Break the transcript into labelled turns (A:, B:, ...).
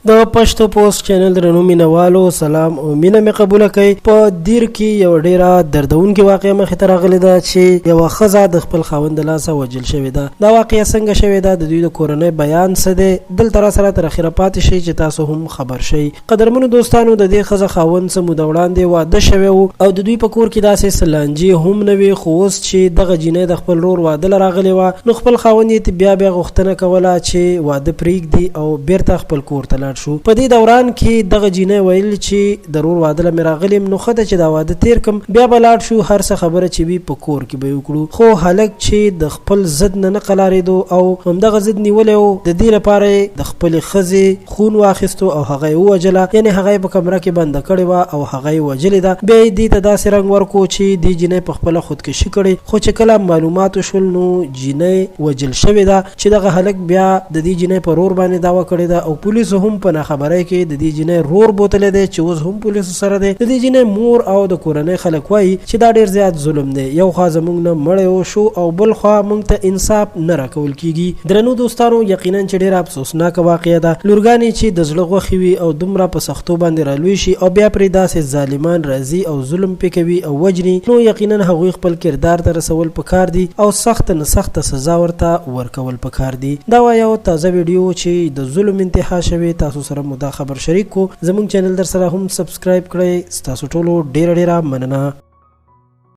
A: د پښتو پوسټ چینل درنو مینوالو سلام او مینه مې قبول کړئ. په دیر کې یو ډیره دردونکې واقعه مخې ته راغلې ده چې یوه ښځه د خپل خاوند د لاسه وژل شوې ده. دا واقعه څنګه شوې ده، د دوی د کورنۍ بیان څه دی، دلته راسره تر اخره پاتې شئ چې تاسو هم خبر شئ. قدرمنو دوستانو، د دې ښځه خاوند څه موده وړاندې واده شوی و او د دوی په کور کې داسې سلانجي هم نه وي، خو اوس چې دغه جینۍ د خپل ورور واده له راغلې وه، نو خپل خاوند یې بیا غوښتنه کوله چې واده پرېږدي او بیرته خپل کور ته شو. په دې دوران کې دغه جینۍ ویل چې ضرور واده له مې راغلم، نو ښه ده چې دا واده تیر کم، بیا به لاړ شو، هر څه خبره چې وي په کور کې به یې وکړو. خو هلک چې د خپل ضد نه قلاریدو او همدغه ضد نیولی و، د دې لپاره د خپلې ښځې خون واخیستو او هغه یې ووژله، یعنې هغه یې په کمره کې بنده کړې وه او هغه یې وژلې ده. بیا یې دې ته داسې رنګ ورکړو چې دې جینۍ په خپله خودکشي کړې. خو چې کله معلومات وشول نو جینۍ وژل شوې ده، چې دغه هلک بیا د دې جینۍ په رور باندې دعوه کړې ده او پولیسو هم په خبرای کې د دې جینۍ رور بوتلې دی چې اوس هم پولیسو سره دی. د دې جینۍ مور او د کورنۍ خلک وایي چې دا ډیر زیات ظلم دی، یو خوا زموږ نه مړی شو او بل خوا موږ ته انصاف نه راکول کیږي. درنو دوستانو، یقینا چې ډیره افسوسناکه واقعه ده. لورګانې چې د زړه غوښې وي او دومره په سختو باندې رالوی شي او بیا پرې داسې ظالمان راځي او ظلم پې کوي او وجني، نو یقینا هغوی خپل کردار ته رسول پکار دي او سخت نه سخته سزا ورته ورکول پکار دي. دا یو تازه ویډیو چې د ظلم انتها شوی، تاسو سره مو دا خبر شریک کو. زموږ چینل در سره هم سبسکرایب کړئ. ستاسو ټولو ډیره مننه.